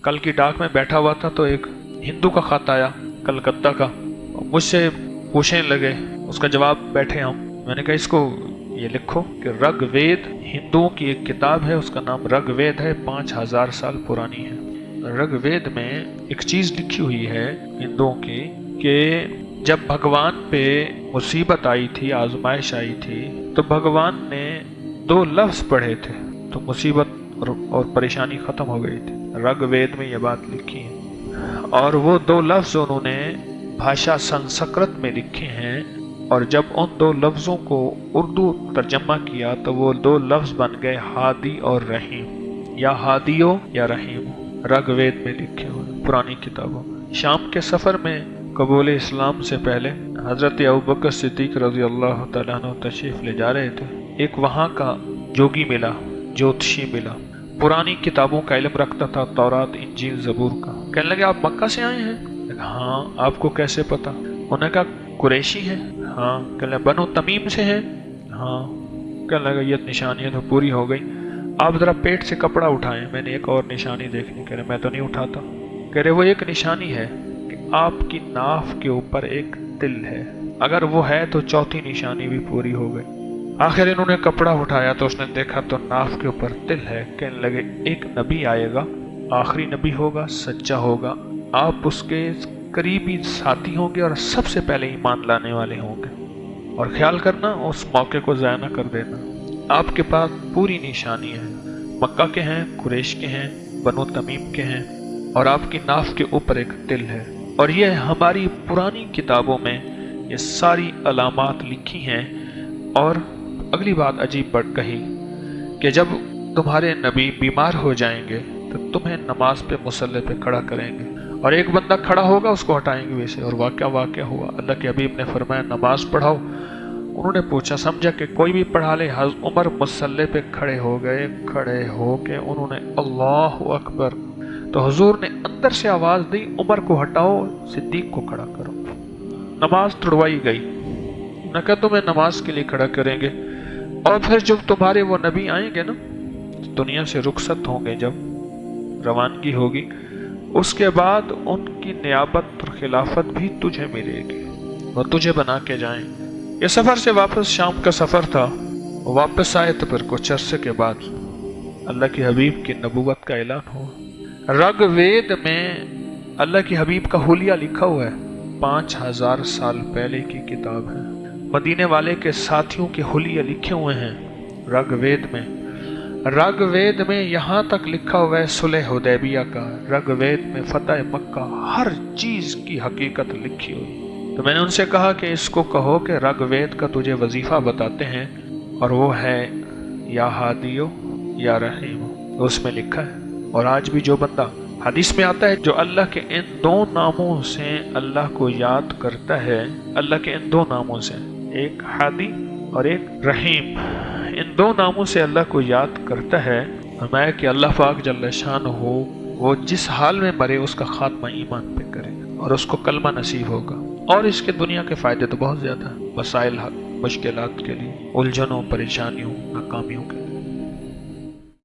कल की डाक में बैठा हुआ था तो एक हिंदू का खत आया कलकत्ता का, मुझसे पूछने लगे, उसका जवाब बैठे हम। मैंने कहा इसको ये लिखो कि ऋग्वेद हिंदुओं की एक किताब है, उसका नाम ऋग्वेद है, 5000 साल पुरानी है। ऋग्वेद में एक चीज लिखी हुई है हिंदुओं की कि जब भगवान पे मुसीबत आई थी, आजमाइश आई थी, तो भगवान ने 2 लफ्ज पढ़े थे तो मुसीबत और परेशानी खत्म हो गई थी। ऋग्वेद में ये बात लिखी है और वो 2 लफ्ज उन्होंने भाषा संस्कृत में लिखे हैं, और जब उन 2 लफ्जों को उर्दू तर्जमा किया तो वो 2 लफ्ज बन गए हादी और रहीम, या हादियो या रहीम। ऋग्वेद में लिखे हुए पुरानी किताबों। शाम के सफर में कबूल इस्लाम से पहले हजरत अबू बकर सिद्दीक रज़ी अल्लाह तआला अन्हु तशरीफ ले जा रहे थे। एक वहाँ का जोगी मिला, ज्योतिषी मिला, पुरानी किताबों का इल्म रखता था, तौरात, इंजील, ज़बूर का। कहने लगे आप मक्का से आए हैं? हाँ। आपको कैसे पता? उन्होंने कहा कुरैशी है। हाँ। कहने लगे बनो तमीम से है? हाँ। कहने लगा ये निशानी तो पूरी हो गई, आप जरा पेट से कपड़ा उठाएं, मैंने एक और निशानी देखनी। कह रहे मैं तो नहीं उठाता। कह रहे वो एक निशानी है कि आपकी नाफ के ऊपर एक तिल है, अगर वो है तो चौथी निशानी भी पूरी हो गई। आखिर इन्होंने कपड़ा उठाया तो उसने देखा तो नाफ के ऊपर तिल है। कहने लगे एक नबी आएगा, आखिरी नबी होगा, सच्चा होगा, आप उसके करीबी साथी होंगे और सबसे पहले ईमान लाने वाले होंगे, और ख्याल करना उस मौके को ज़ाया न कर देना। आपके पास पूरी निशानी है, मक्का के हैं, कुरैश के हैं, बनो तमीम के हैं, और आपकी नाफ के ऊपर एक तिल है। और ये हमारी पुरानी किताबों में ये सारी अलामात लिखी हैं। और अगली बात अजीब बात कही कि जब तुम्हारे नबी बीमार हो जाएंगे तो तुम्हें नमाज पे मुसल्ले पे खड़ा करेंगे, और एक बंदा खड़ा होगा उसको हटाएंगे वैसे। और वाक़या हुआ, अल्लाह के हबीब ने फरमाया नमाज पढ़ाओ। उन्होंने पूछा, समझा कि कोई भी पढ़ा ले। हज़रत उमर मुसल्ले पे खड़े हो गए, खड़े हो के उन्होंने अल्लाहु अकबर, तो हुजूर ने अंदर से आवाज़ दी उमर को हटाओ, सिद्दीक को खड़ा करो। नमाज तुड़वाई गई। न कहा तुम्हें नमाज के लिए खड़ा करेंगे, और फिर जब तुम्हारे वो नबी आएंगे ना, दुनिया से रुखसत होंगे, जब रवानगी होगी, उसके बाद उनकी नियाबत और खिलाफत भी तुझे मिलेगी, वो तुझे बना के जाएं। ये सफ़र से वापस शाम का सफ़र था, वापस आए तो फिर कुछ अरसे के बाद अल्लाह के हबीब की नबूवत का ऐलान हुआ। ऋग्वेद में अल्लाह के हबीब का हुलिया लिखा हुआ है, 5000 साल पहले की किताब है। मदीने वाले के साथियों के हुलिया लिखे हुए हैं ऋग्वेद में। ऋग्वेद में यहाँ तक लिखा हुआ है सुलह हुदैबिया का, ऋग्वेद में फतह मक्का, हर चीज की हकीकत लिखी हुई। तो मैंने उनसे कहा कि इसको कहो कि ऋग्वेद का तुझे वजीफा बताते हैं, और वो है या हादियो या रहीम, उसमें लिखा है। और आज भी जो बंदा, हदीस में आता है, जो अल्लाह के इन 2 नामों से अल्लाह को याद करता है, अल्लाह के इन 2 नामों से, एक हादी और एक रहीम, इन 2 नामों से अल्लाह को याद करता है, फरमाया कि अल्लाह पाक जल्ल शान हो वो जिस हाल में मरे उसका खात्मा ईमान पे करे और उसको कलमा नसीब होगा। और इसके दुनिया के फ़ायदे तो बहुत ज़्यादा, वसाइल, मुश्किलात के लिए, उलझनों, परेशानियों, नाकामियों के